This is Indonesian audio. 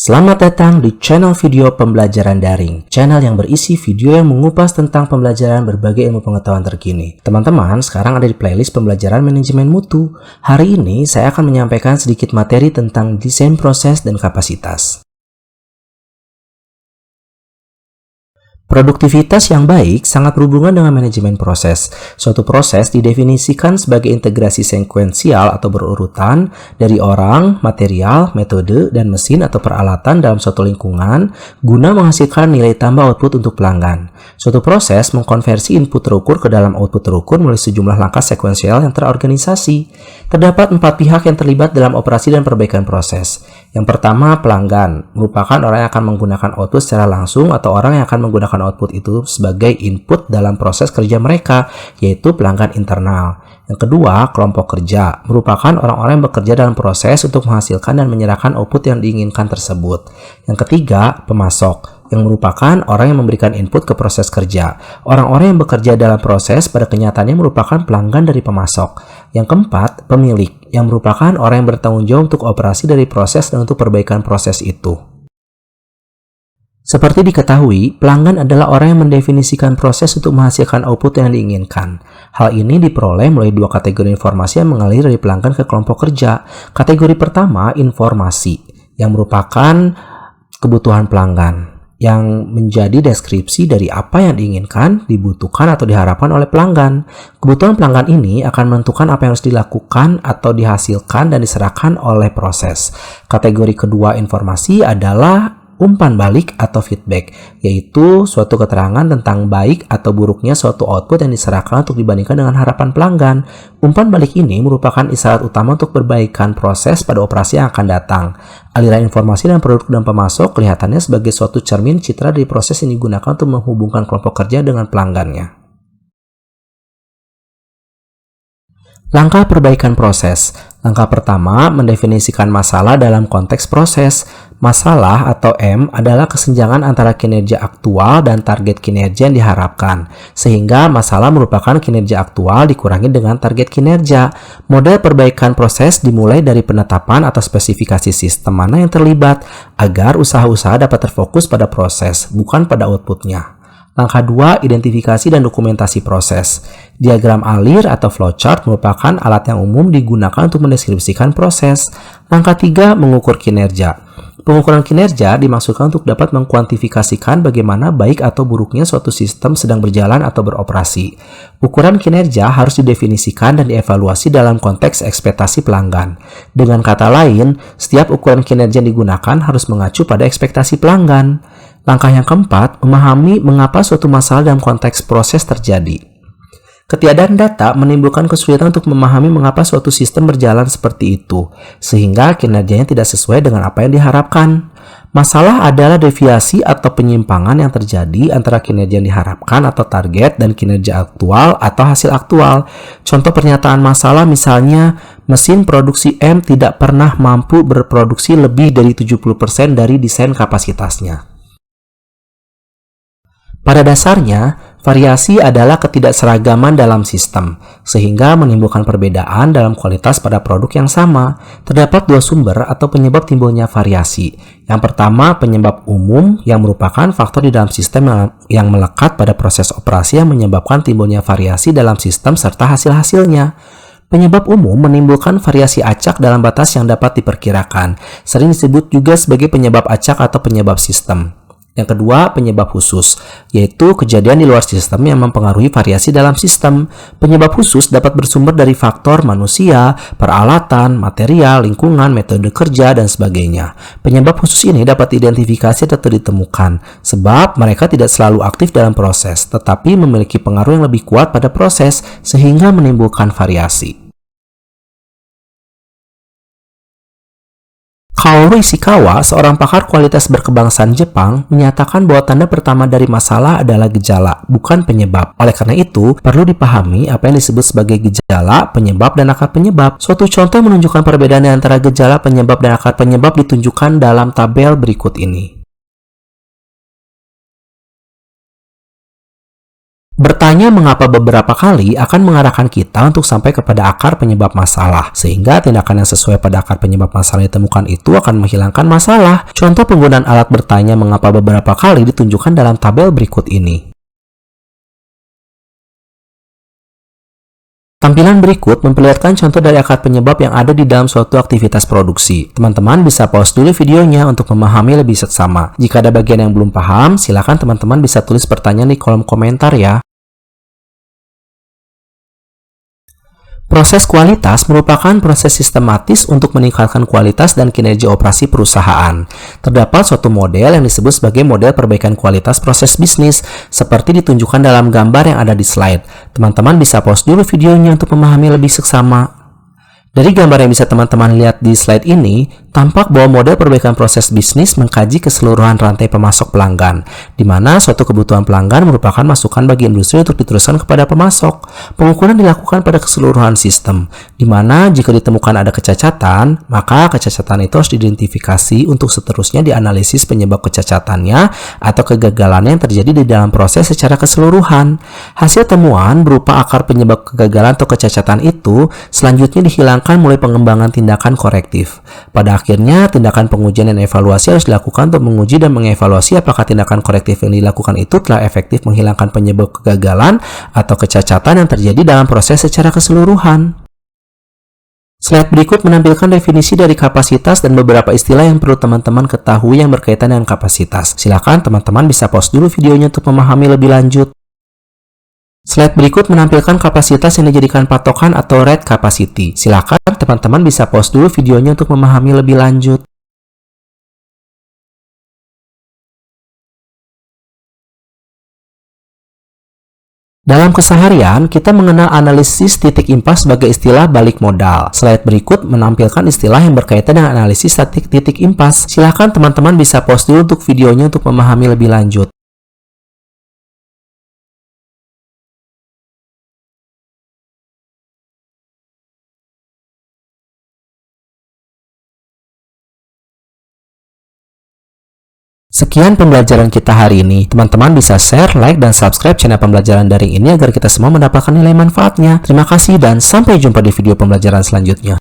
Selamat datang di channel video pembelajaran daring, channel yang berisi video yang mengupas tentang pembelajaran berbagai ilmu pengetahuan terkini. Teman-teman, sekarang ada di playlist pembelajaran manajemen mutu. Hari ini saya akan menyampaikan sedikit materi tentang desain proses dan kapasitas. Produktivitas yang baik sangat berhubungan dengan manajemen proses. Suatu proses didefinisikan sebagai integrasi sekuensial atau berurutan dari orang, material, metode, dan mesin atau peralatan dalam suatu lingkungan guna menghasilkan nilai tambah output untuk pelanggan. Suatu proses mengkonversi input terukur ke dalam output terukur melalui sejumlah langkah sekuensial yang terorganisasi. Terdapat 4 pihak yang terlibat dalam operasi dan perbaikan proses. Yang pertama, pelanggan, merupakan orang yang akan menggunakan output secara langsung atau orang yang akan menggunakan output itu sebagai input dalam proses kerja mereka, yaitu pelanggan internal. Yang kedua, kelompok kerja, merupakan orang-orang yang bekerja dalam proses untuk menghasilkan dan menyerahkan output yang diinginkan tersebut. Yang ketiga, pemasok, yang merupakan orang yang memberikan input ke proses kerja. Orang-orang yang bekerja dalam proses pada kenyataannya merupakan pelanggan dari pemasok. Yang keempat, pemilik, yang merupakan orang yang bertanggung jawab untuk operasi dari proses dan untuk perbaikan proses itu. Seperti diketahui, pelanggan adalah orang yang mendefinisikan proses untuk menghasilkan output yang diinginkan. Hal ini diperoleh melalui 2 kategori informasi yang mengalir dari pelanggan ke kelompok kerja. Kategori pertama, informasi, yang merupakan kebutuhan pelanggan, yang menjadi deskripsi dari apa yang diinginkan, dibutuhkan, atau diharapkan oleh pelanggan. Kebutuhan pelanggan ini akan menentukan apa yang harus dilakukan atau dihasilkan dan diserahkan oleh proses. Kategori kedua informasi adalah umpan balik atau feedback, yaitu suatu keterangan tentang baik atau buruknya suatu output yang diserahkan untuk dibandingkan dengan harapan pelanggan. Umpan balik ini merupakan isyarat utama untuk perbaikan proses pada operasi yang akan datang. Aliran informasi dan produk dan pemasok kelihatannya sebagai suatu cermin citra dari proses yang digunakan untuk menghubungkan kelompok kerja dengan pelanggannya. Langkah perbaikan proses. Langkah pertama, mendefinisikan masalah dalam konteks proses. Masalah atau M adalah kesenjangan antara kinerja aktual dan target kinerja yang diharapkan, sehingga masalah merupakan kinerja aktual dikurangi dengan target kinerja. Model perbaikan proses dimulai dari penetapan atau spesifikasi sistem mana yang terlibat, agar usaha-usaha dapat terfokus pada proses, bukan pada outputnya. Langkah 2, identifikasi dan dokumentasi proses. Diagram alir atau flowchart merupakan alat yang umum digunakan untuk mendeskripsikan proses. Langkah 3, mengukur kinerja. Pengukuran kinerja dimaksudkan untuk dapat mengkuantifikasikan bagaimana baik atau buruknya suatu sistem sedang berjalan atau beroperasi. Ukuran kinerja harus didefinisikan dan dievaluasi dalam konteks ekspektasi pelanggan. Dengan kata lain, setiap ukuran kinerja yang digunakan harus mengacu pada ekspektasi pelanggan. Langkah yang keempat, memahami mengapa suatu masalah dalam konteks proses terjadi. Ketiadaan data menimbulkan kesulitan untuk memahami mengapa suatu sistem berjalan seperti itu, sehingga kinerjanya tidak sesuai dengan apa yang diharapkan. Masalah adalah deviasi atau penyimpangan yang terjadi antara kinerja yang diharapkan atau target dan kinerja aktual atau hasil aktual. Contoh pernyataan masalah misalnya, mesin produksi M tidak pernah mampu berproduksi lebih dari 70% dari desain kapasitasnya. Pada dasarnya, variasi adalah ketidakseragaman dalam sistem, sehingga menimbulkan perbedaan dalam kualitas pada produk yang sama. Terdapat 2 sumber atau penyebab timbulnya variasi. Yang pertama, penyebab umum yang merupakan faktor di dalam sistem yang melekat pada proses operasi yang menyebabkan timbulnya variasi dalam sistem serta hasil-hasilnya. Penyebab umum menimbulkan variasi acak dalam batas yang dapat diperkirakan. Sering disebut juga sebagai penyebab acak atau penyebab sistem. Yang kedua, penyebab khusus, yaitu kejadian di luar sistem yang mempengaruhi variasi dalam sistem. Penyebab khusus dapat bersumber dari faktor manusia, peralatan, material, lingkungan, metode kerja, dan sebagainya. Penyebab khusus ini dapat diidentifikasi atau ditemukan, sebab mereka tidak selalu aktif dalam proses, tetapi memiliki pengaruh yang lebih kuat pada proses, sehingga menimbulkan variasi. Kaoru Ishikawa, seorang pakar kualitas berkebangsaan Jepang, menyatakan bahwa tanda pertama dari masalah adalah gejala, bukan penyebab. Oleh karena itu, perlu dipahami apa yang disebut sebagai gejala, penyebab, dan akar penyebab. Suatu contoh menunjukkan perbedaan antara gejala, penyebab, dan akar penyebab ditunjukkan dalam tabel berikut ini. Bertanya mengapa beberapa kali akan mengarahkan kita untuk sampai kepada akar penyebab masalah, sehingga tindakan yang sesuai pada akar penyebab masalah ditemukan itu akan menghilangkan masalah. Contoh penggunaan alat bertanya mengapa beberapa kali ditunjukkan dalam tabel berikut ini. Tampilan berikut memperlihatkan contoh dari akar penyebab yang ada di dalam suatu aktivitas produksi. Teman-teman bisa pause dulu videonya untuk memahami lebih seksama. Jika ada bagian yang belum paham, silakan teman-teman bisa tulis pertanyaan di kolom komentar ya. Proses kualitas merupakan proses sistematis untuk meningkatkan kualitas dan kinerja operasi perusahaan. Terdapat suatu model yang disebut sebagai model perbaikan kualitas proses bisnis, seperti ditunjukkan dalam gambar yang ada di slide. Teman-teman bisa pause dulu videonya untuk memahami lebih seksama. Dari gambar yang bisa teman-teman lihat di slide ini, tampak bahwa model perbaikan proses bisnis mengkaji keseluruhan rantai pemasok pelanggan, di mana suatu kebutuhan pelanggan merupakan masukan bagi industri untuk diteruskan kepada pemasok. Pengukuran dilakukan pada keseluruhan sistem, di mana jika ditemukan ada kecacatan, maka kecacatan itu harus diidentifikasi untuk seterusnya dianalisis penyebab kecacatannya atau kegagalannya yang terjadi di dalam proses secara keseluruhan. Hasil temuan berupa akar penyebab kegagalan atau kecacatan itu selanjutnya dihilangkan mulai pengembangan tindakan korektif. Pada akhirnya, tindakan pengujian dan evaluasi harus dilakukan untuk menguji dan mengevaluasi apakah tindakan korektif yang dilakukan itu telah efektif menghilangkan penyebab kegagalan atau kecacatan yang terjadi dalam proses secara keseluruhan. Slide berikut menampilkan definisi dari kapasitas dan beberapa istilah yang perlu teman-teman ketahui yang berkaitan dengan kapasitas. Silakan teman-teman bisa pause dulu videonya untuk memahami lebih lanjut. Slide berikut menampilkan kapasitas yang dijadikan patokan atau rate capacity. Silakan teman-teman bisa pause dulu videonya untuk memahami lebih lanjut. Dalam keseharian, kita mengenal analisis titik impas sebagai istilah balik modal. Slide berikut menampilkan istilah yang berkaitan dengan analisis titik impas. Silakan teman-teman bisa pause dulu untuk videonya untuk memahami lebih lanjut. Sekian pembelajaran kita hari ini. Teman-teman bisa share, like, dan subscribe channel pembelajaran daring ini agar kita semua mendapatkan nilai manfaatnya. Terima kasih dan sampai jumpa di video pembelajaran selanjutnya.